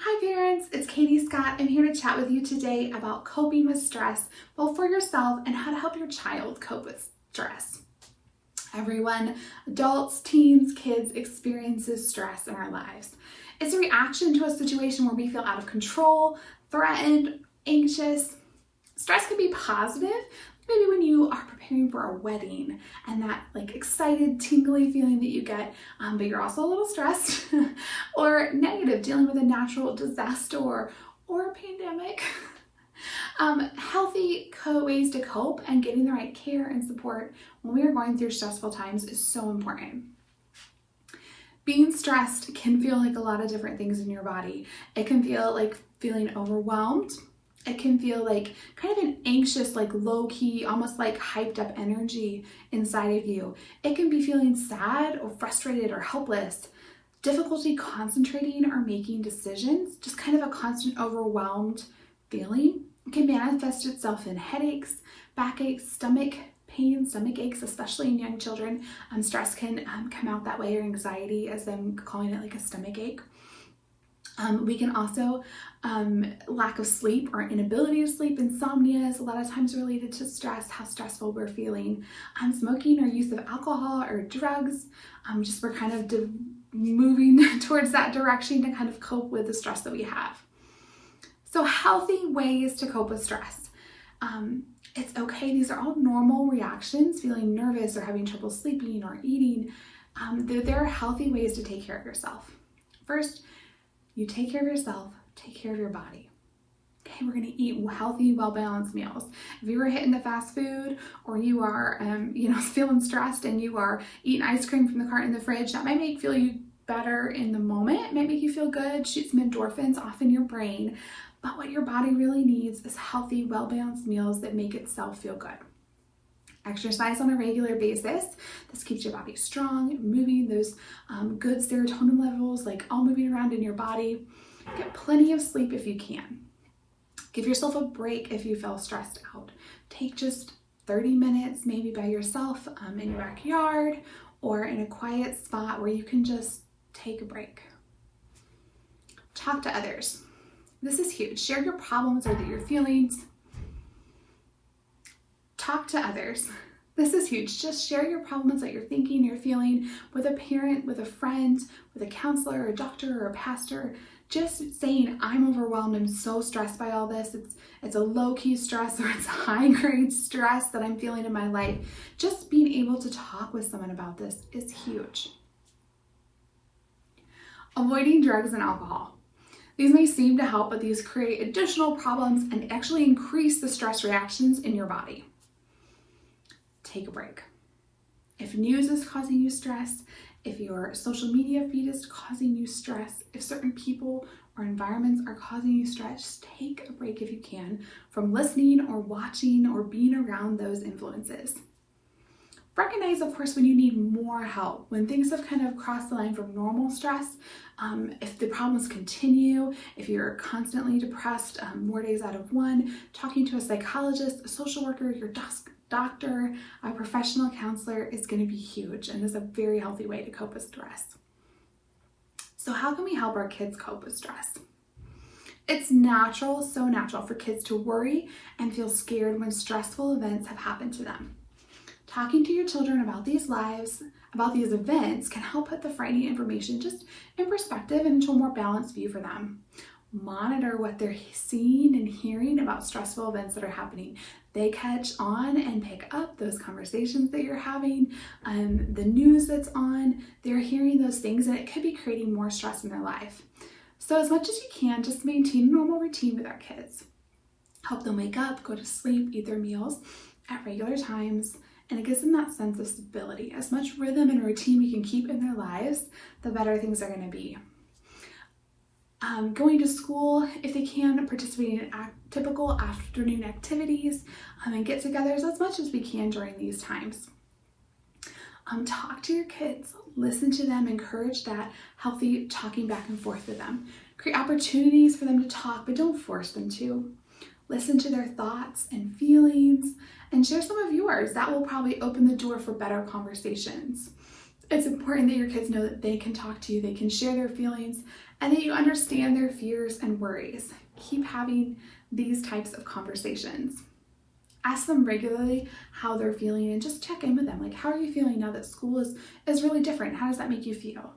Hi parents, it's Katie Scott. I'm here to chat with you today about coping with stress, both for yourself and how to help your child cope with stress. Everyone, adults, teens, kids, experiences stress in our lives. It's a reaction to a situation where we feel out of control, threatened, anxious. Stress can be positive, maybe when you are preparing for a wedding and that excited, tingly feeling that you get, but you're also a little stressed, or negative, dealing with a natural disaster or a pandemic. Healthy ways to cope and getting the right care and support when we are going through stressful times is so important. Being stressed can feel like a lot of different things in your body. It can feel like feeling overwhelmed. It can feel like kind of an anxious, low-key, almost like hyped up energy inside of you. It can be feeling sad or frustrated or helpless, difficulty concentrating or making decisions, just kind of a constant overwhelmed feeling. It can manifest itself in headaches, backaches, stomach pain, stomach aches, especially in young children. Stress can come out that way, or anxiety, as them calling it like a stomach ache. We can also, lack of sleep or inability to sleep, insomnia is a lot of times related to stress, how stressful we're feeling. Smoking or use of alcohol or drugs, just we're kind of moving towards that direction to kind of cope with the stress that we have. So healthy ways to cope with stress. It's okay, these are all normal reactions, feeling nervous or having trouble sleeping or eating. There are healthy ways to take care of yourself. First, you take care of yourself, take care of your body. Okay, we're gonna eat healthy, well-balanced meals. If you were hitting the fast food, or you are, feeling stressed and you are eating ice cream from the carton in the fridge, that might make you feel better in the moment. It might make you feel good, shoot some endorphins off in your brain. But what your body really needs is healthy, well-balanced meals that make itself feel good. Exercise on a regular basis. This keeps your body strong, moving, those good serotonin levels, all moving around in your body. Get plenty of sleep if you can. Give yourself a break if you feel stressed out. Take just 30 minutes, maybe by yourself in your backyard or in a quiet spot where you can just take a break. Talk to others. This is huge. Share your problems or your feelings. Talk to others. This is huge. Just share your problems that you're thinking, you're feeling with a parent, with a friend, with a counselor, a doctor, or a pastor. Just saying, I'm overwhelmed, I'm so stressed by all this. It's a low-key stress or it's high-grade stress that I'm feeling in my life. Just being able to talk with someone about this is huge. Avoiding drugs and alcohol. These may seem to help, but these create additional problems and actually increase the stress reactions in your body. Take a break. If news is causing you stress, if your social media feed is causing you stress, if certain people or environments are causing you stress, take a break if you can from listening or watching or being around those influences. Recognize, of course, when you need more help, when things have kind of crossed the line from normal stress, if the problems continue, if you're constantly depressed more days out of one, talking to a psychologist, a social worker, your doctor, a professional counselor is going to be huge and is a very healthy way to cope with stress. So how can we help our kids cope with stress? It's natural, so natural for kids to worry and feel scared when stressful events have happened to them. Talking to your children about these events can help put the frightening information just in perspective and into a more balanced view for them. Monitor what they're seeing and hearing about stressful events that are happening. They catch on and pick up those conversations that you're having, the news that's on. They're hearing those things and it could be creating more stress in their life. So as much as you can, just maintain a normal routine with our kids. Help them wake up, go to sleep, eat their meals at regular times, and it gives them that sense of stability. As much rhythm and routine we can keep in their lives, the better things are going to be. Going to school, if they can, participating in typical afternoon activities and get-togethers as much as we can during these times. Talk to your kids, listen to them, encourage that healthy talking back and forth with them. Create opportunities for them to talk, but don't force them to. Listen to their thoughts and feelings and share some of yours. That will probably open the door for better conversations. It's important that your kids know that they can talk to you, they can share their feelings, and that you understand their fears and worries. Keep having these types of conversations. Ask them regularly how they're feeling and just check in with them. Like, how are you feeling now that school is really different? How does that make you feel?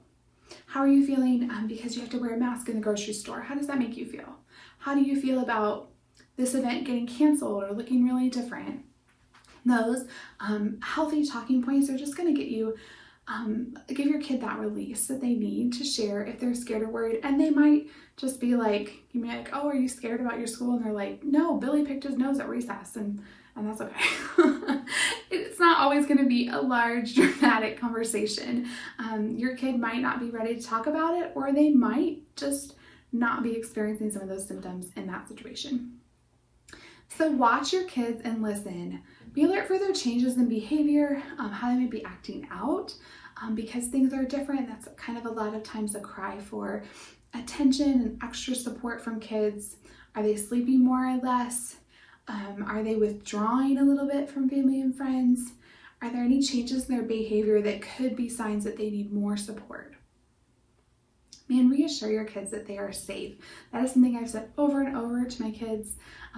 How are you feeling because you have to wear a mask in the grocery store? How does that make you feel? How do you feel about this event getting canceled or looking really different? Those healthy talking points are just going to get you, give your kid that release that they need to share if they're scared or worried. And they might just be like, you may be like, oh, are you scared about your school? And they're like, no, Billy picked his nose at recess. And that's okay. It's not always going to be a large, dramatic conversation. Your kid might not be ready to talk about it, or they might just not be experiencing some of those symptoms in that situation. So watch your kids and listen. Be alert for their changes in behavior, how they may be acting out, because things are different. That's kind of a lot of times a cry for attention and extra support from kids. Are they sleeping more or less? Are they withdrawing a little bit from family and friends? Are there any changes in their behavior that could be signs that they need more support? And reassure your kids that they are safe. That is something I've said over and over to my kids.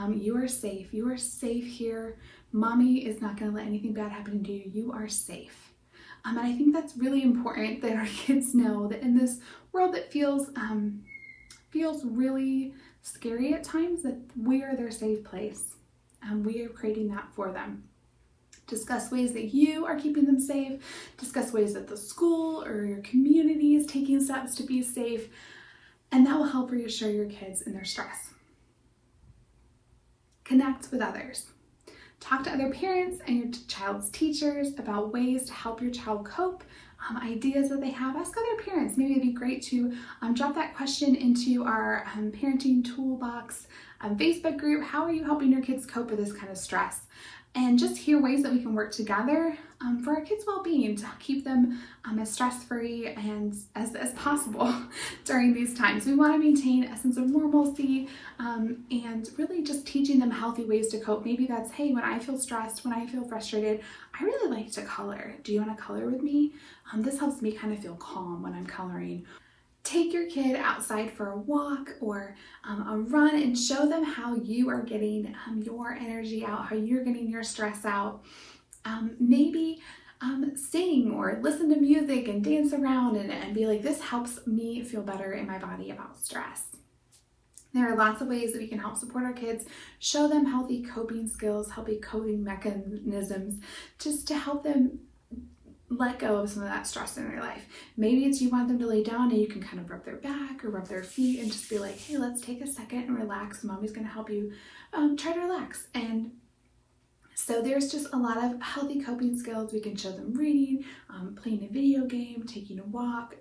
You are safe. You are safe here. Mommy is not going to let anything bad happen to you. You are safe. And I think that's really important that our kids know that in this world that feels really scary at times, that we are their safe place. We are creating that for them. Discuss ways that you are keeping them safe. Discuss ways that the school or your community is taking steps to be safe. And that will help reassure your kids in their stress. Connect with others. Talk to other parents and your child's teachers about ways to help your child cope, ideas that they have. Ask other parents. Maybe it'd be great to drop that question into our parenting toolbox Facebook group. How are you helping your kids cope with this kind of stress? And just hear ways that we can work together for our kids' well-being to keep them as stress-free and as possible during these times. We want to maintain a sense of normalcy and really just teaching them healthy ways to cope. Maybe that's, hey, when I feel stressed, when I feel frustrated, I really like to color. Do you want to color with me? This helps me kind of feel calm when I'm coloring. Take your kid outside for a walk or a run and show them how you are getting your energy out, how you're getting your stress out. Maybe sing or listen to music and dance around and be like, this helps me feel better in my body about stress. There are lots of ways that we can help support our kids, show them healthy coping skills, healthy coping mechanisms, just to help them let go of some of that stress in their life. Maybe it's you want them to lay down and you can kind of rub their back or rub their feet and just be like, hey, let's take a second and relax. Mommy's going to help you try to relax. And so there's just a lot of healthy coping skills. We can show them reading, playing a video game, taking a walk,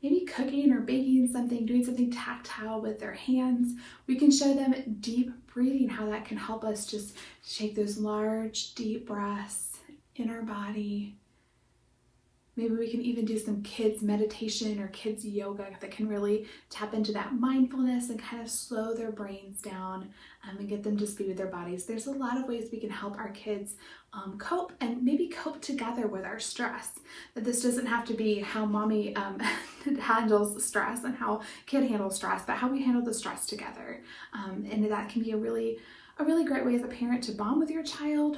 maybe cooking or baking something, doing something tactile with their hands. We can show them deep breathing, how that can help us just take those large, deep breaths in our body. Maybe we can even do some kids meditation or kids yoga that can really tap into that mindfulness and kind of slow their brains down and get them to speed with their bodies. There's a lot of ways we can help our kids cope and maybe cope together with our stress. That this doesn't have to be how mommy handles stress and how kid handles stress, but how we handle the stress together. And that can be a really great way as a parent to bond with your child,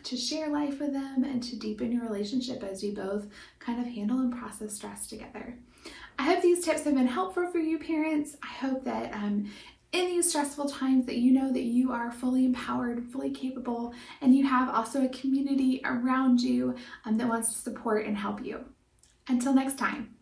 to share life with them and to deepen your relationship as you both kind of handle and process stress together. I hope these tips have been helpful for you parents. I hope that in these stressful times that you know that you are fully empowered, fully capable, and you have also a community around you that wants to support and help you. Until next time.